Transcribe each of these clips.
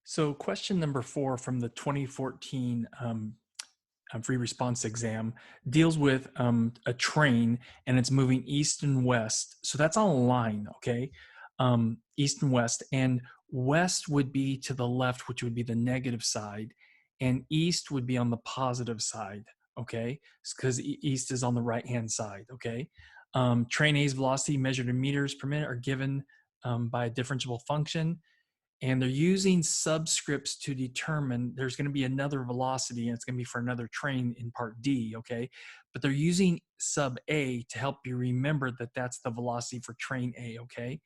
So question number 4 from the 2014 free response exam deals with a train and it's moving east and west. So that's on a line, okay? East and west. And west would be to the left, which would be the negative side. And east would be on the positive side, okay? Because east is on the right-hand side, okay? Train A's velocity measured in meters per minute are given by a differentiable function. And they're using subscripts to determine there's going to be another velocity, and it's going to be for another train in part D, okay? But they're using sub A to help you remember that that's the velocity for train A, okay?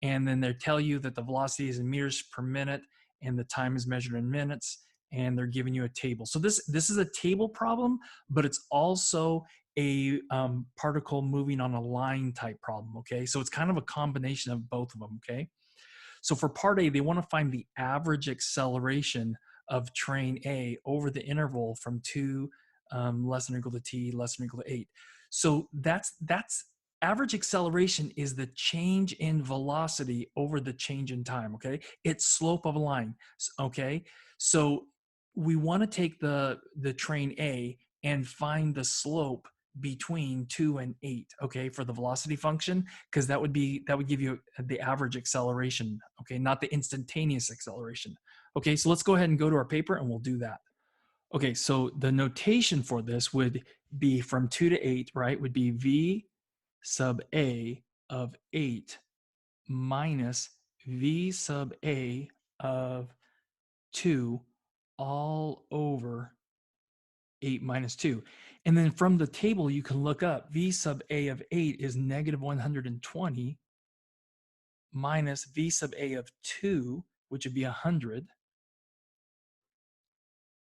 And then they tell you that the velocity is in meters per minute and the time is measured in minutes, and they're giving you a table. So this is a table problem, but it's also a particle moving on a line type problem, okay? So it's kind of a combination of both of them, okay? So for part A, they want to find the average acceleration of train A over the interval from 2 less than or equal to t less than or equal to 8. So that's average acceleration is the change in velocity over the change in time, okay? It's slope of a line, okay? So we want to take the train A and find the slope between 2 and 8, okay, for the velocity function, because that would give you the average acceleration, okay, not the instantaneous acceleration. Okay, so let's go ahead and go to our paper and we'll do that. Okay, so the notation for this would be from 2 to 8, right, would be v sub a of 8 minus v sub a of 2 all over 8 minus 2. And then from the table, you can look up v sub a of 8 is negative 120 minus v sub a of 2, which would be 100,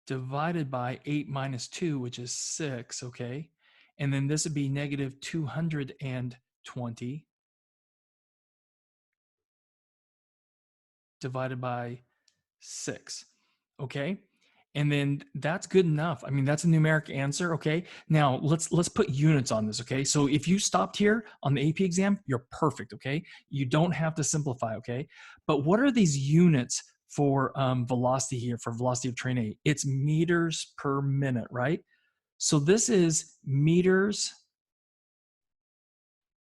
divided by 8 minus 2, which is 6, okay? And then this would be negative 220 divided by 6, okay? And then that's good enough. I mean, that's a numeric answer, okay? Now, let's put units on this, okay? So if you stopped here on the AP exam, you're perfect, okay? You don't have to simplify, okay? But what are these units for velocity here, for velocity of train A? It's meters per minute, right? So this is meters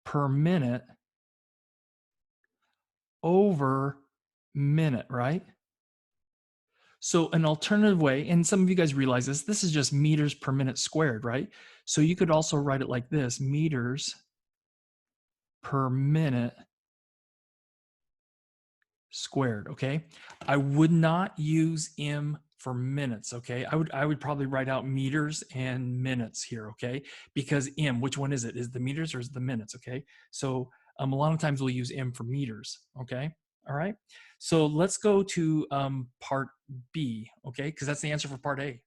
per minute over minute, right? So an alternative way, and some of you guys realize this is just meters per minute squared, right? So you could also write it like this, meters per minute squared, okay? I would not use m for minutes, okay? I would probably write out meters and minutes here, okay? Because m, which one is it? Is it the meters or is it the minutes, okay? So a lot of times we'll use m for meters, okay? All right, so let's go to part B, okay? Because that's the answer for part A.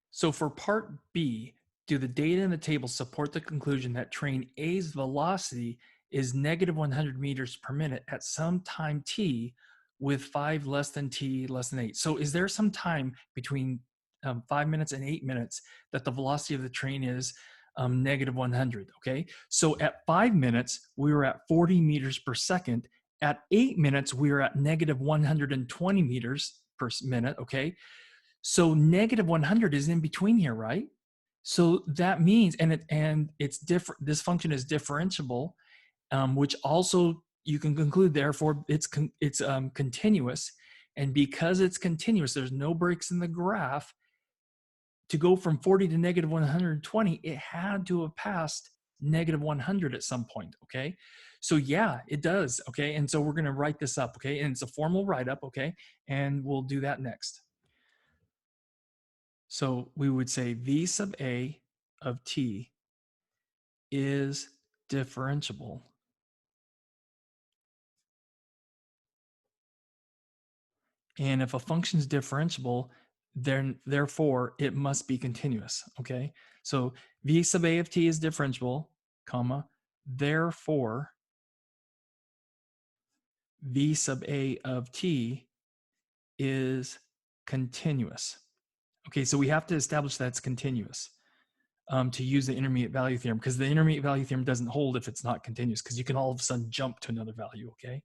So for part B, do the data in the table support the conclusion that train A's velocity is negative 100 meters per minute at some time t with 5 less than t less than 8? So is there some time between 5 minutes and 8 minutes that the velocity of the train is negative 100, okay? So at 5 minutes, we were at 40 meters per second. At 8 minutes, we were at negative 120 meters per minute, okay? So negative 100 is in between here, right? So that means, and it's different. This function is differentiable, which also you can conclude, therefore, it's continuous. And because it's continuous, there's no breaks in the graph. To go from 40 to negative 120, it had to have passed negative 100 at some point, okay? So yeah, it does, okay? And so we're gonna write this up, okay? And it's a formal write-up, okay? And we'll do that next. So we would say v sub a of t is differentiable. And if a function is differentiable, then therefore it must be continuous, okay? So v sub a of t is differentiable, comma, therefore v sub a of t is continuous. Okay, so we have to establish that it's continuous to use the intermediate value theorem, because the intermediate value theorem doesn't hold if it's not continuous, because you can all of a sudden jump to another value, okay?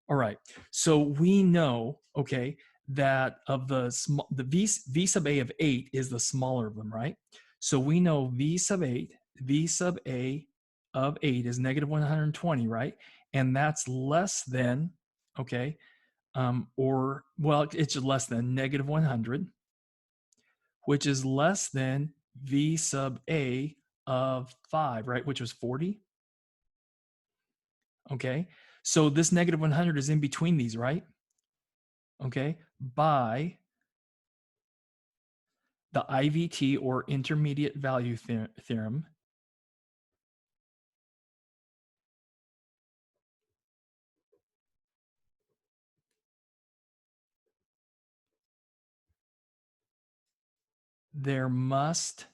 All right, so we know, okay, that of the v sub a of 8 is the smaller of them, right? So we know v sub a of 8 is negative 120, right? And that's less than, okay, or, well, it's less than negative 100, which is less than v sub a of 5, right, which was 40. Okay, so this negative 100 is in between these, right? Okay, by the IVT, or intermediate value theorem, there must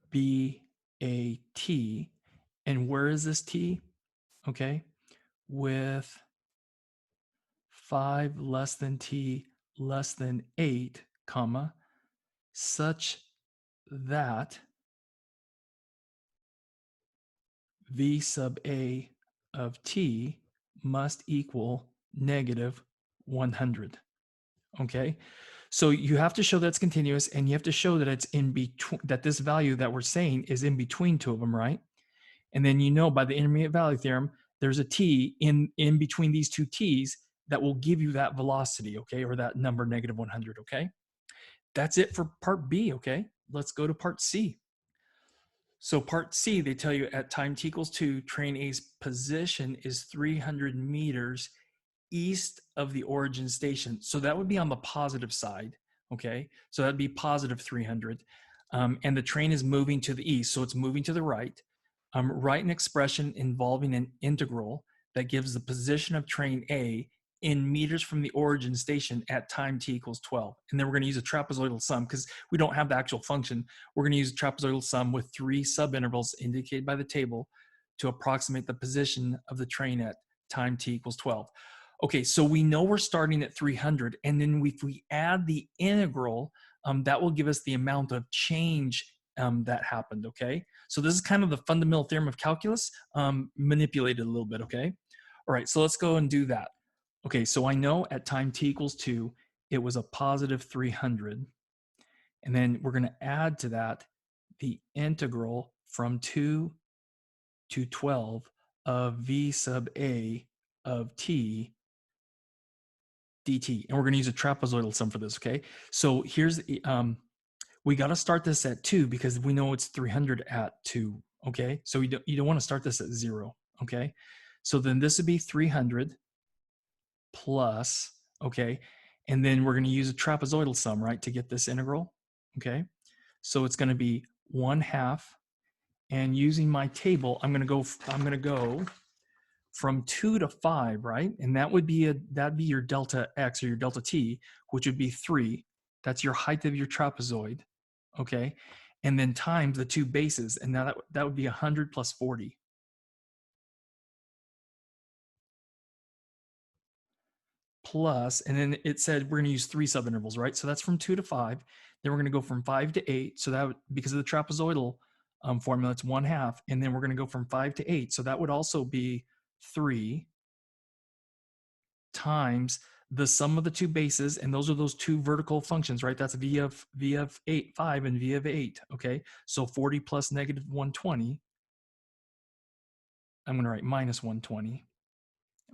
be a t. And where is this t? Okay, with 5 less than t less than 8, comma, such that v sub a of t must equal negative 100. Okay, so you have to show that's continuous, and you have to show that it's in between, that this value that we're saying is in between two of them, right? And then you know by the intermediate value theorem, there's a t in between these two t's that will give you that velocity, okay, or that number negative 100, okay? That's it for part B, okay? Let's go to part C. So part C, they tell you at time t equals 2, train A's position is 300 meters east of the origin station. So that would be on the positive side, okay? So that'd be positive 300. And the train is moving to the east, so it's moving to the right. Write an expression involving an integral that gives the position of train A in meters from the origin station at time t equals 12. And then we're going to use a trapezoidal sum because we don't have the actual function. We're going to use a trapezoidal sum with 3 subintervals indicated by the table to approximate the position of the train at time t equals 12. Okay, so we know we're starting at 300, and then if we add the integral, that will give us the amount of change that happened, okay? So this is kind of the fundamental theorem of calculus, manipulated a little bit, okay? All right, so let's go and do that. Okay, so I know at time t equals 2, it was a positive 300. And then we're going to add to that the integral from 2 to 12 of v sub a of t dt. And we're going to use a trapezoidal sum for this, okay? So here's, we got to start this at 2 because we know it's 300 at 2, okay? So you don't want to start this at 0, okay? So then this would be 300 plus, okay? And then we're going to use a trapezoidal sum, right, to get this integral, okay? So it's going to be 1/2, and using my table, I'm going to go from 2 to 5, right? And that'd be your delta x, or your delta t, which would be 3. That's your height of your trapezoid, okay? And then times the two bases, and now that would be 100 plus 40. Plus, and then it said we're going to use 3 subintervals, right? So that's from 2 to 5. Then we're going to go from 5 to 8. So that, because of the trapezoidal formula, it's 1/2. And then we're going to go from 5 to 8. So that would also be 3 times the sum of the two bases, and those are those two vertical functions, right? That's v of 8, 5, and v of 8, okay? So 40 plus negative 120, I'm going to write minus 120,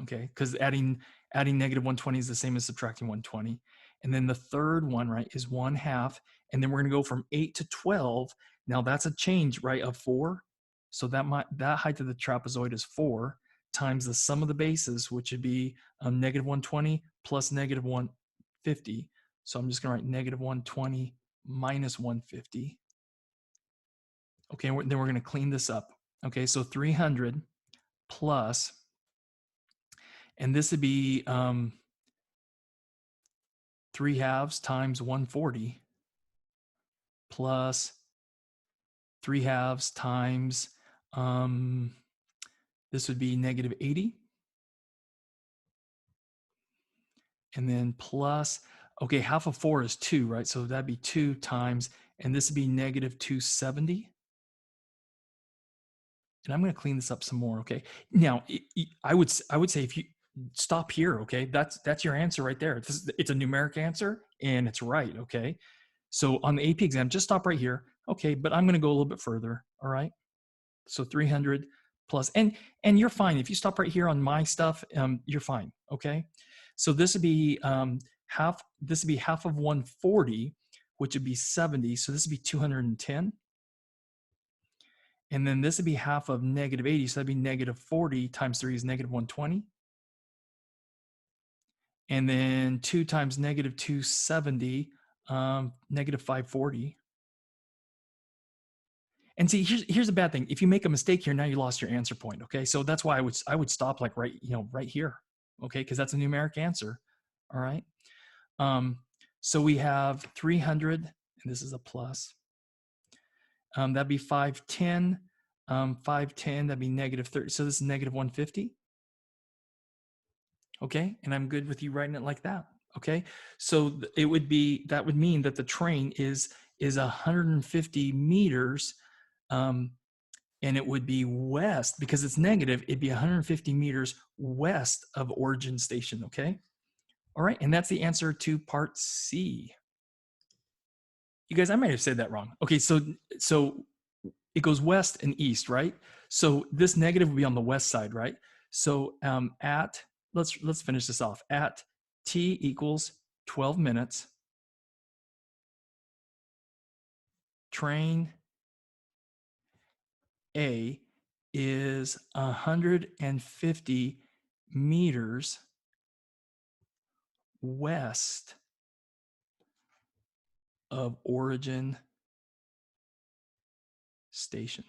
okay? Because adding negative 120 is the same as subtracting 120. And then the third one, right, is 1/2, and then we're going to go from 8 to 12. Now that's a change, right, of 4. So that height of the trapezoid is 4 times the sum of the bases, which would be negative 120 plus negative 150. So I'm just going to write negative 120 minus 150. Okay, then we're going to clean this up. Okay, so 300 plus, and this would be 3/2 times 140 plus 3/2 times, this would be negative 80. And then plus, okay, 1/2 of 4 is 2, right? So that'd be 2 times, and this would be negative 270. And I'm going to clean this up some more, okay? Now, I would say stop here, okay? That's your answer right there. It's a numeric answer, and it's right, okay? So on the AP exam, just stop right here. Okay, but I'm going to go a little bit further, all right? So 300 plus, and you're fine. If you stop right here on my stuff, you're fine, okay? So this would be half of 140, which would be 70. So this would be 210. And then this would be half of negative 80. So that'd be negative 40 times 3 is negative 120. And then 2 times negative 270, negative 540. And see, here's a bad thing. If you make a mistake here, now you lost your answer point. Okay, so that's why I would stop like right here. Okay, because that's a numeric answer. All right. So we have 300, and this is a plus. That'd be 510. 510. That'd be negative 30. So this is negative 150. Okay, and I'm good with you writing it like that. Okay, so it would be, that would mean that the train is 150 meters. And it would be west, because it's negative, it'd be 150 meters west of origin station, okay? All right, and that's the answer to part C. You guys, I might have said that wrong. Okay, so it goes west and east, right? So this negative would be on the west side, right? So let's finish this off. At t equals 12 minutes, train A is 150 meters west of origin station.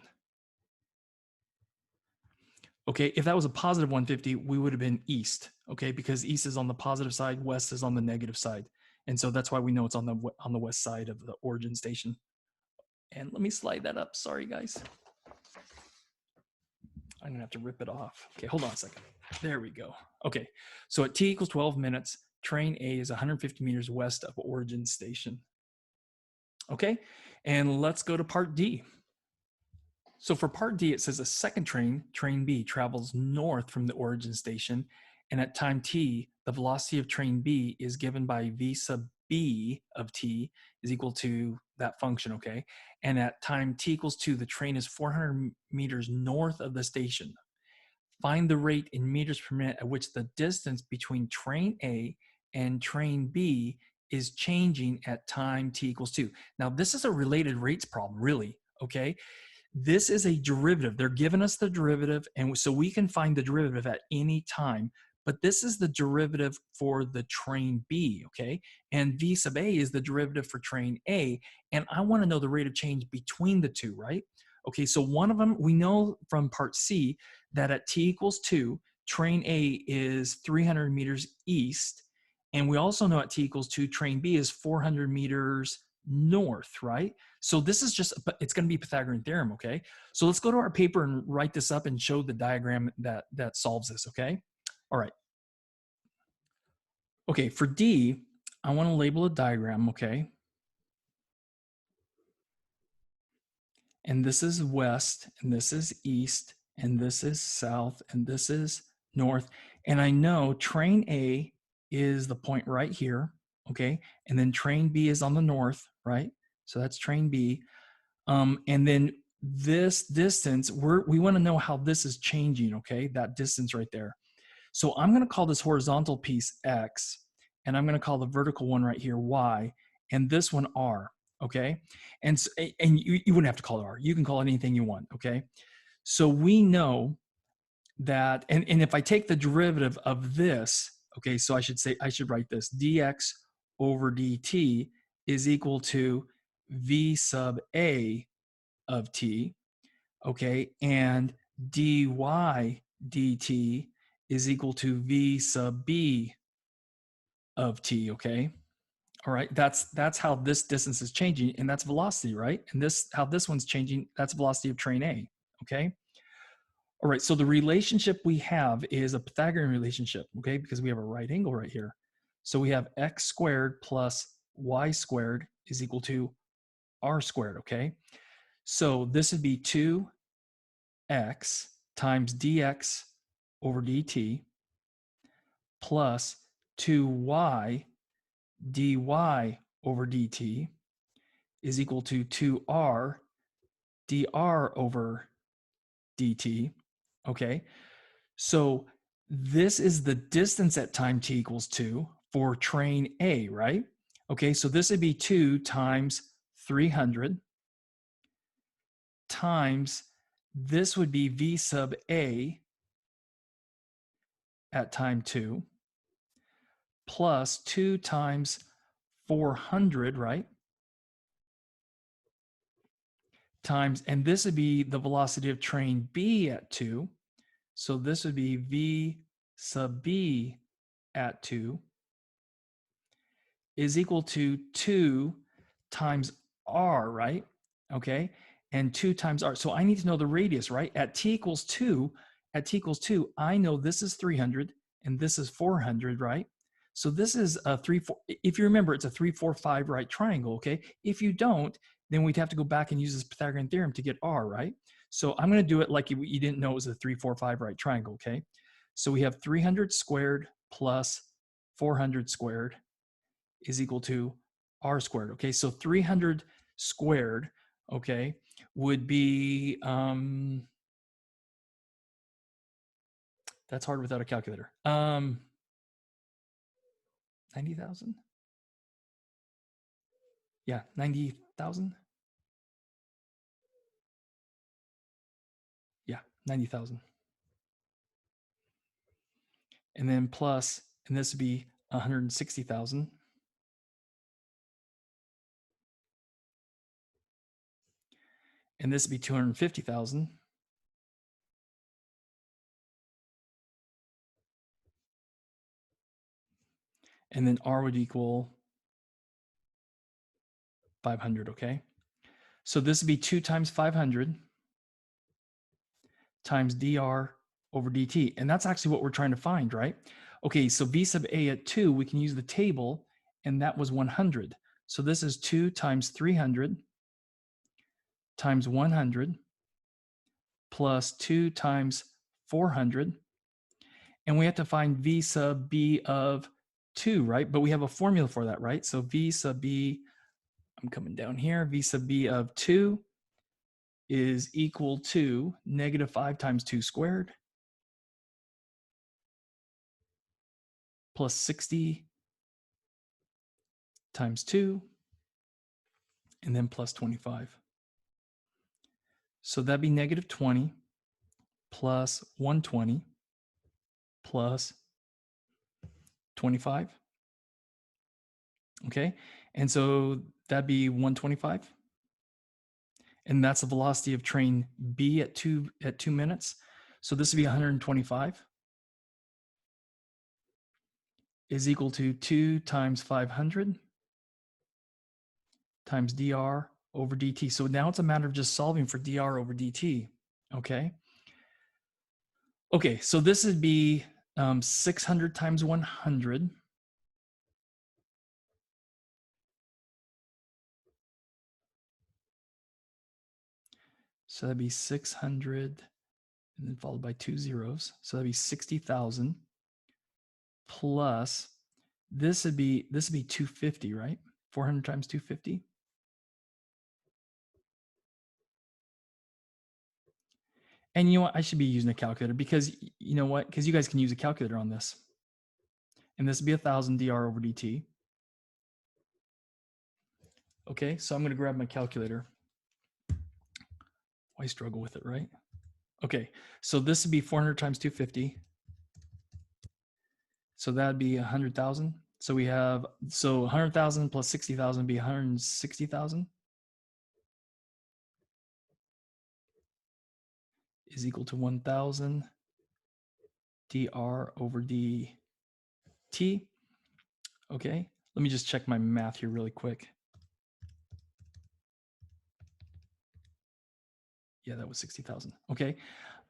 Okay, if that was a positive 150, we would have been east, okay, because east is on the positive side, west is on the negative side. And so that's why we know it's on the west side of the origin station. And let me slide that up. Sorry, guys. I'm gonna have to rip it off. Okay, hold on a second. There we go. Okay, so at t equals 12 minutes, train A is 150 meters west of origin station. Okay, and let's go to part D. So for part D, it says a second train, train B, travels north from the origin station, and at time t, the velocity of train B is given by v sub b of t is equal to that function, okay? And at time t equals 2, the train is 400 meters north of the station. Find the rate in meters per minute at which the distance between train A and train B is changing at time t equals 2. Now, this is a related rates problem, really, okay? This is a derivative. They're giving us the derivative, and so we can find the derivative at any time, but this is the derivative for the train B, okay? And V sub A is the derivative for train A, and I want to know the rate of change between the two, right? Okay, so one of them, we know from part C that at t equals 2, train A is 300 meters east, and we also know at t equals 2, train B is 400 meters north, right? So this is just, it's going to be Pythagorean theorem, okay? So let's go to our paper and write this up and show the diagram that solves this, okay? All right. Okay, for D, I want to label a diagram, okay? And this is west, and this is east, and this is south, and this is north. And I know train A is the point right here, okay? And then train B is on the north, right? So that's train B. And then this distance, we want to know how this is changing, okay? That distance right there. So I'm going to call this horizontal piece X, and I'm going to call the vertical one right here Y, and this one R, okay? And you wouldn't have to call it R. You can call it anything you want, okay? So we know that, and if I take the derivative of this, okay, so I should write this, dx over dt is equal to v sub A of t, okay, and dy dt is equal to v sub b of t, okay? All right, that's how this distance is changing, and that's velocity, right? And this, how this one's changing, that's velocity of train A, okay? All right, so the relationship we have is a Pythagorean relationship, okay? Because we have a right angle right here. So we have x squared plus y squared is equal to r squared, okay? So this would be 2x times dx over dt plus 2y dy over dt is equal to 2r dr over dt, okay? So this is the distance at time t equals 2 for train A, right? Okay, so this would be 2 times 300 times, this would be v sub A at time 2, plus 2 times 400, right? Times, and this would be the velocity of train B at 2. So this would be v sub B at 2 is equal to 2 times r, right? Okay, and 2 times r. So I need to know the radius, right? At t equals 2, I know this is 300 and this is 400, right? So this is a 3, 4. If you remember, it's a 3, 4, 5 right triangle, okay? If you don't, then we'd have to go back and use this Pythagorean theorem to get r, right? So I'm going to do it like you didn't know it was a 3, 4, 5 right triangle, okay? So we have 300 squared plus 400 squared is equal to r squared, okay? So 300 squared, okay, would be, that's hard without a calculator. 90,000? Yeah, 90,000? Yeah, 90,000. And then plus, and this would be 160,000. And this would be 250,000. And then r would equal 500, okay? So this would be 2 times 500 times dr over dt. And that's actually what we're trying to find, right? Okay, so v sub A at 2, we can use the table, and that was 100. So this is 2 times 300 times 100 plus 2 times 400. And we have to find v sub B of 2, right? But we have a formula for that, right? So v sub B, I'm coming down here, v sub B of 2 is equal to negative 5 times 2 squared plus 60 times 2, and then plus 25. So that'd be negative 20 plus 120 plus 25. Okay, and so that'd be 125. And that's the velocity of train B at 2 minutes. So this would be 125 is equal to 2 times 500 times dr over dt. So now it's a matter of just solving for dr over dt, okay? Okay, so this would be 600 times 100. So that'd be 600 and then followed by 2 zeros. So that'd be 60,000 plus this would be 250, right? 400 times 250. And you know what? I should be using a calculator because you know what? Because you guys can use a calculator on this. And this would be 1,000 dr over dt. Okay, so I'm going to grab my calculator. Why struggle with it, right? Okay, so this would be 400 times 250. So that'd be 100,000. So we have, so 100,000 plus 60,000 would be 160,000 is equal to 1,000 dr over dt. Okay, let me just check my math here really quick. Yeah, that was 60,000. Okay,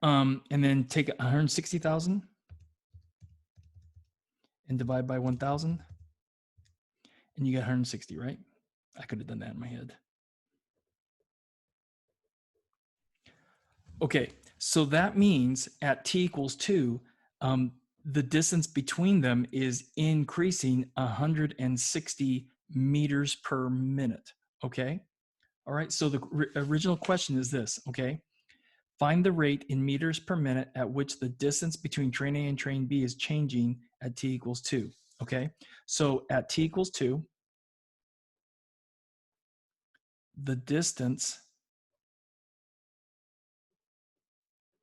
and then take 160,000 and divide by 1,000, and you get 160, right? I could have done that in my head. Okay, so that means at t equals 2, the distance between them is increasing 160 meters per minute. Okay. All right. So the original question is this. Okay. Find the rate in meters per minute at which the distance between train A and train B is changing at t equals 2. Okay. So at t equals 2, the distance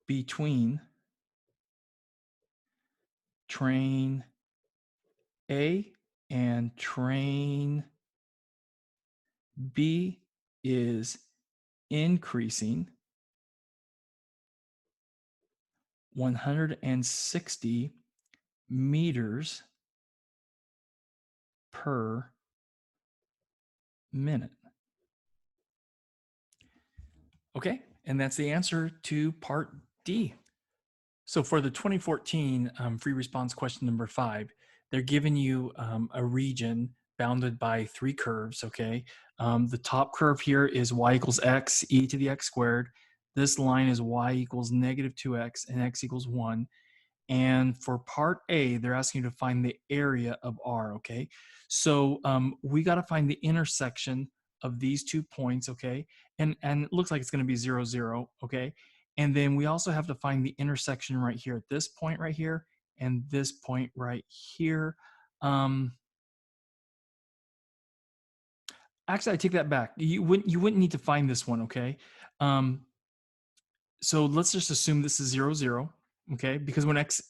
between train A and train B is increasing 160 meters per minute. Okay, and that's the answer to part D. So for the 2014 free response question number 5, they're giving you a region bounded by 3 curves, okay? The top curve here is y equals x, e to the x squared. This line is y equals negative 2x and x equals 1. And for part A, they're asking you to find the area of R, okay? So we got to find the intersection of these 2 points, okay? And it looks like it's going to be 0, 0, okay? And then we also have to find the intersection right here at this point right here and this point right here. Actually, I take that back. You wouldn't need to find this one, okay? So let's just assume this is 0, 0, okay? Because when x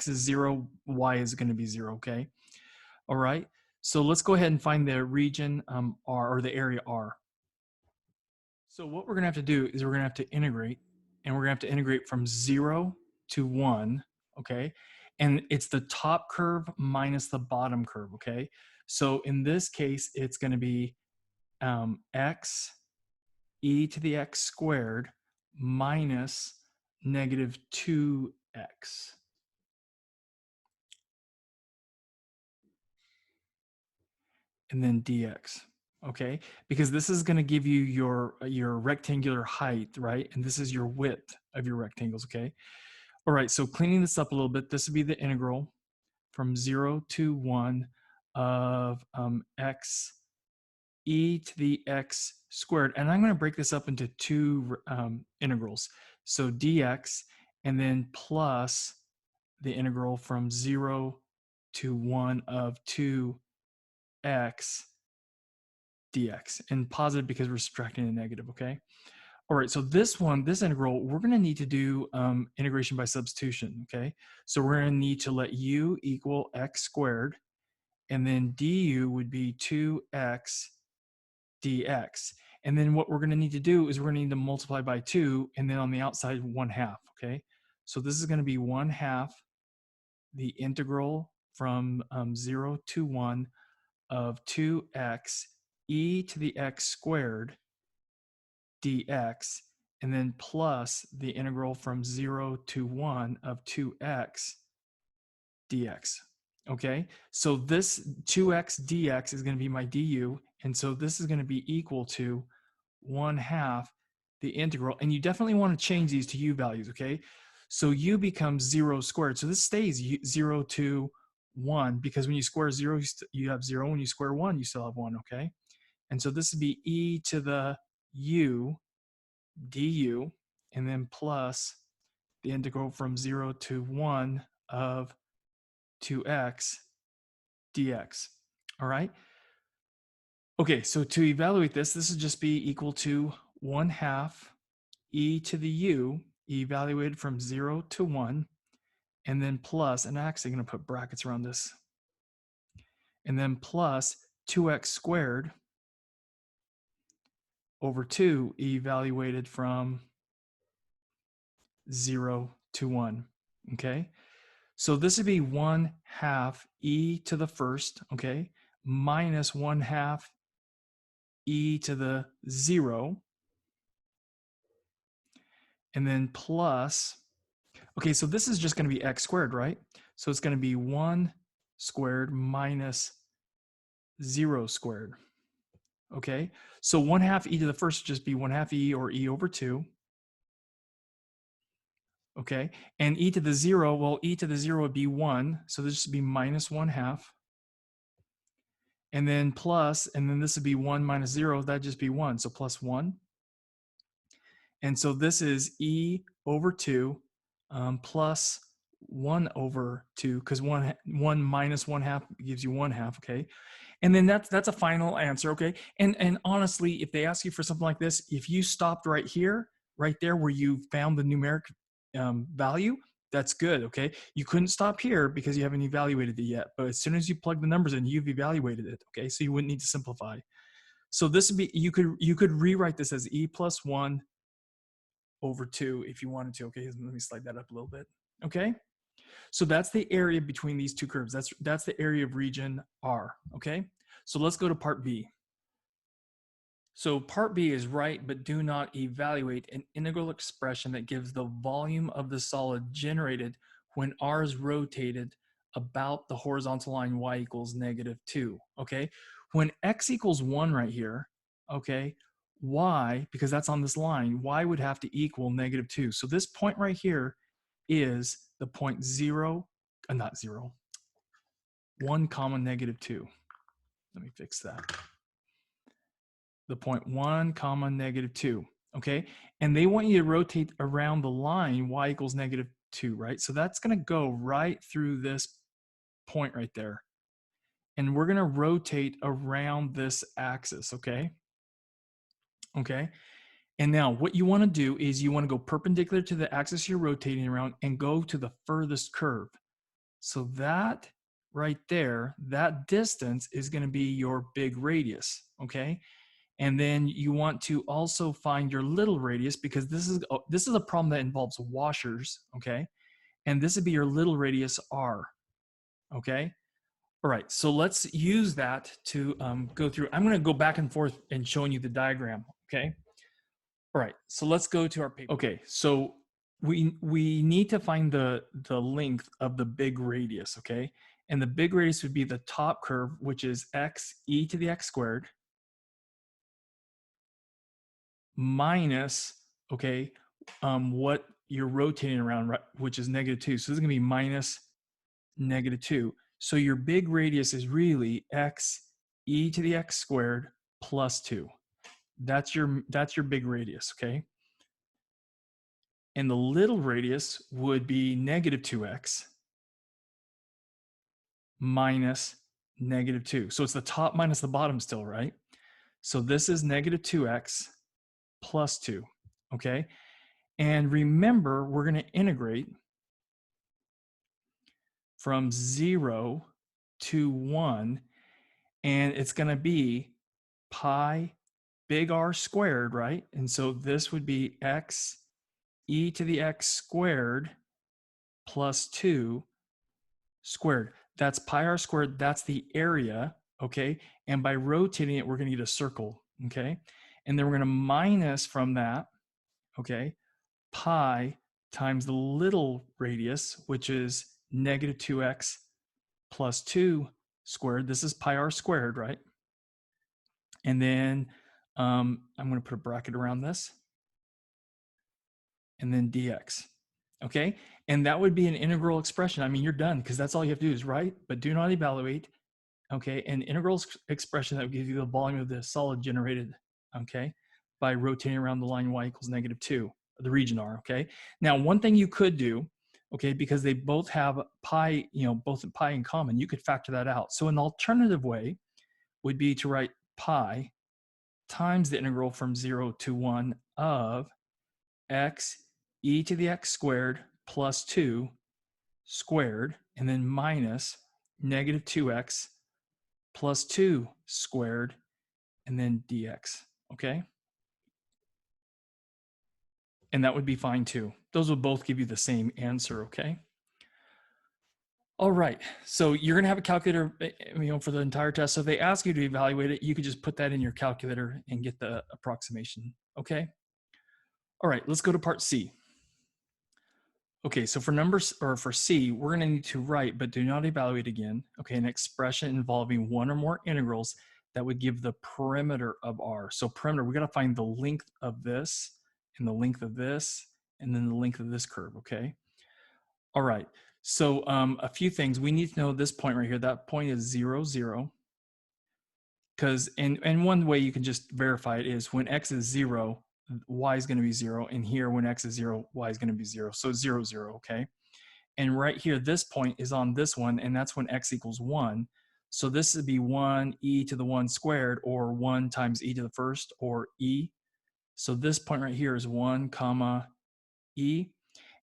is 0, y is going to be 0, okay? All right. So let's go ahead and find the region R, or the area R. So what we're going to have to do is we're going to have to integrate, and we're going to have to integrate from 0 to 1, okay? And it's the top curve minus the bottom curve, okay? So in this case, it's going to be x e to the x squared minus negative 2x. And then dx, okay? Because this is going to give you your rectangular height, right? And this is your width of your rectangles, okay? All right, so cleaning this up a little bit, this would be the integral from 0 to 1 of x e to the x squared. And I'm going to break this up into 2 integrals. So dx, and then plus the integral from 0 to 1 of 2x dx, and positive because we're subtracting a negative, okay? All right, so this integral, we're going to need to do integration by substitution, okay? So we're going to need to let u equal x squared, and then du would be 2x dx. And then what we're going to need to do is we're going to need to multiply by 2, and then on the outside, 1/2, okay? So this is going to be 1/2 the integral from 0 to 1 of 2x e to the x squared dx, and then plus the integral from 0 to 1 of 2x dx. Okay, so this 2x dx is going to be my du, and so this is going to be equal to 1/2 the integral, and you definitely want to change these to u values, okay? So u becomes 0 squared, so this stays 0 to 1, because when you square 0, you have 0. When you square 1, you still have 1, okay? And so this would be e to the u du, and then plus the integral from 0 to 1 of 2x dx. All right? Okay, so to evaluate this would just be equal to 1/2 e to the u evaluated from 0 to 1, and then plus, and I'm actually going to put brackets around this, and then plus 2x squared over 2 evaluated from 0 to 1, okay? So this would be 1/2 e to the first, okay, minus 1/2 e to the 0, and then plus, okay, so this is just going to be x squared, right? So it's going to be 1 squared minus 0 squared, okay? So 1/2 e to the first would just be 1/2 e, or e over 2, okay? And e to the 0, well, e to the 0 would be 1, so this would be minus 1/2. And then plus, and then this would be 1 minus 0, that'd just be 1, so plus 1. And so this is e over 2 plus 1 over 2, because 1 minus 1/2 gives you 1/2, okay? And then that's a final answer, okay? And honestly, if they ask you for something like this, if you stopped right here, right there where you found the numeric value, that's good, okay? You couldn't stop here because you haven't evaluated it yet, but as soon as you plug the numbers in, you've evaluated it, okay? So you wouldn't need to simplify. So this would be, you could rewrite this as e plus 1 over 2 if you wanted to, okay? Let me slide that up a little bit, okay? So that's the area between these two curves. That's the area of region R, okay? So let's go to part B. So part B is write but do not evaluate an integral expression that gives the volume of the solid generated when R is rotated about the horizontal line y equals -2, okay? When x equals 1 right here, okay, y, because that's on this line, y would have to equal -2. So this point right here is the point 0, not 0, 1 comma -2. Let me fix that. The point 1 comma -2, okay? And they want you to rotate around the line y equals -2, right? So that's gonna go right through this point right there. And we're gonna rotate around this axis, okay? Okay, and now what you wanna do is you wanna go perpendicular to the axis you're rotating around and go to the furthest curve. So that right there, that distance is gonna be your big radius, okay? And then you want to also find your little radius, because this is a problem that involves washers, okay? And this would be your little radius R, okay? All right, so let's use that to go through. I'm gonna go back and forth and showing you the diagram, okay? All right, so let's go to our paper. Okay, so we need to find the length of the big radius, okay? And the big radius would be the top curve, which is x e to the x squared minus, okay, what you're rotating around, right, which is -2. So this is gonna be minus -2. So your big radius is really x e to the x squared plus 2. That's your big radius, okay? And the little radius would be -2x minus -2. So it's the top minus the bottom still, right? So this is -2x plus 2, okay? And remember, we're going to integrate from 0 to 1, and it's going to be pi big R squared, right? And so this would be x e to the x squared plus 2 squared. That's pi R squared. That's the area, okay? And by rotating it, we're going to get a circle, okay? And then we're going to minus from that, okay, pi times the little radius, which is -2x plus 2 squared. This is pi R squared, right? And then I'm going to put a bracket around this. And then dx, okay? And that would be an integral expression. I mean, you're done, because that's all you have to do is write, but do not evaluate, okay? An integral expression that would give you the volume of the solid generated, okay, by rotating around the line y equals -2, the region R, okay? Now, one thing you could do, okay, because they both have pi, both pi in common, you could factor that out. So an alternative way would be to write pi times the integral from 0 to 1 of x e to the x squared plus 2 squared, and then minus -2x plus 2 squared, and then dx, okay? And that would be fine too. Those will both give you the same answer, okay? All right, so you're gonna have a calculator, for the entire test. So if they ask you to evaluate it, you could just put that in your calculator and get the approximation, okay? All right, let's go to part C. Okay, so for numbers, or for C, we're gonna need to write, but do not evaluate again, okay, an expression involving one or more integrals that would give the perimeter of R. So perimeter, we gotta find the length of this, and the length of this, and then the length of this curve, okay? All right, so a few things. We need to know this point right here. That point is 0, 0. Because, and one way you can just verify it is when x is 0, y is going to be 0. And here, when x is 0, y is going to be 0. So 0, 0, okay? And right here, this point is on this one, and that's when x equals 1. So this would be 1 e to the 1 squared, or 1 times e to the first, or e. So this point right here is 1 comma e.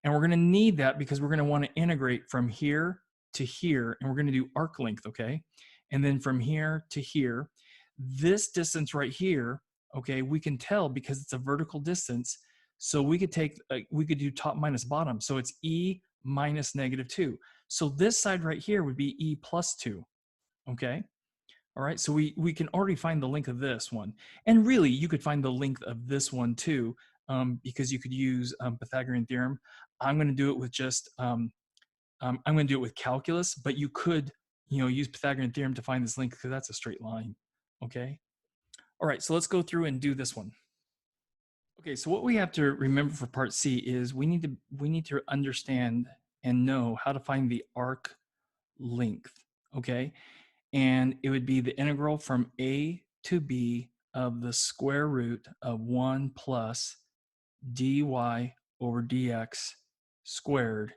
And we're going to need that because we're going to want to integrate from here to here, and we're going to do arc length, okay? And then from here to here, this distance right here, okay, we can tell because it's a vertical distance. So we could take, we could do top minus bottom. So it's e minus -2. So this side right here would be e plus 2, okay? All right, so we can already find the length of this one. And really, you could find the length of this one too, because you could use Pythagorean theorem. I'm going to do it with just, I'm going to do it with calculus, but you could, use Pythagorean theorem to find this length because that's a straight line, okay? All right, so let's go through and do this one. Okay, so what we have to remember for part C is we need to understand and know how to find the arc length, okay? And it would be the integral from a to b of the square root of 1 plus dy over dx squared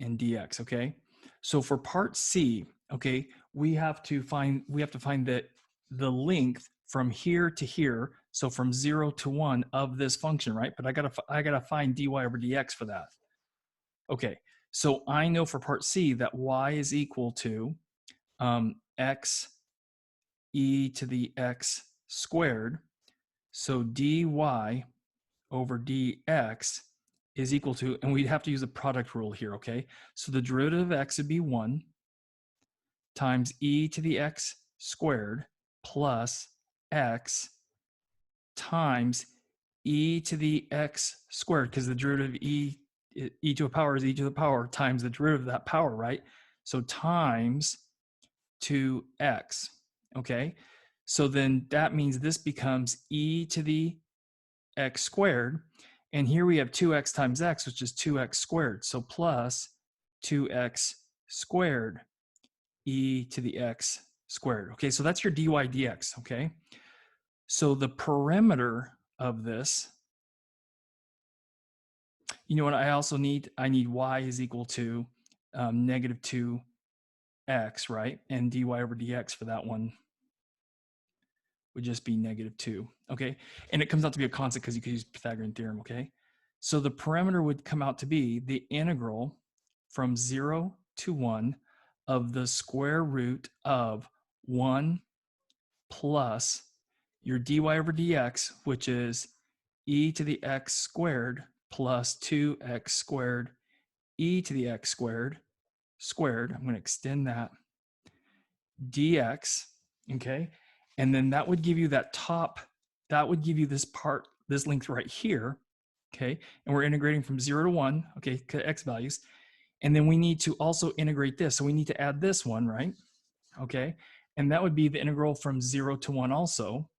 and dx, okay? So for part C, okay, we have to find that the length from here to here, so from 0 to 1 of this function, right? But I gotta find dy over dx for that. Okay, so I know for part C that y is equal to x e to the x squared. So dy over dx is equal to, and we'd have to use the product rule here, okay? So the derivative of x would be 1 times e to the x squared plus x times e to the x squared, because the derivative of e to a power is e to the power times the derivative of that power, right? So times 2x, okay? So then that means this becomes e to the x squared. And here we have 2x times x, which is 2x squared. So plus 2x squared e to the x squared. Okay, so that's your dy dx, okay? So the perimeter of this, you know what I also need? I need y is equal to -2x, right? And dy over dx for that one would just be -2, okay? And it comes out to be a constant because you could use Pythagorean theorem, okay? So the parameter would come out to be the integral from 0 to 1 of the square root of 1 plus your dy over dx, which is e to the x squared plus 2x squared e to the x squared squared. I'm going to extend that dx, okay? And then that would give you that this part, this length right here, okay? And we're integrating from 0 to 1, okay, x values. And then we need to also integrate this. So we need to add this one, right? Okay, and that would be the integral from 0 to 1 also.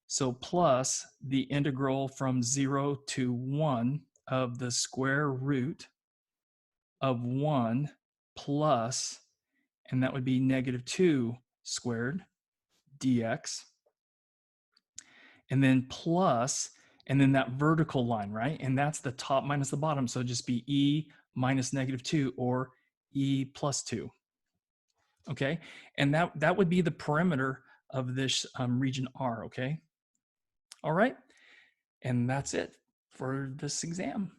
So plus the integral from 0 to 1 of the square root of 1 plus, and that would be -2 squared dx. And then plus, and then that vertical line, right? And that's the top minus the bottom. So it'd just be e minus -2 or e plus 2. Okay, and that would be the perimeter of this region R, okay? All right, and that's it for this exam.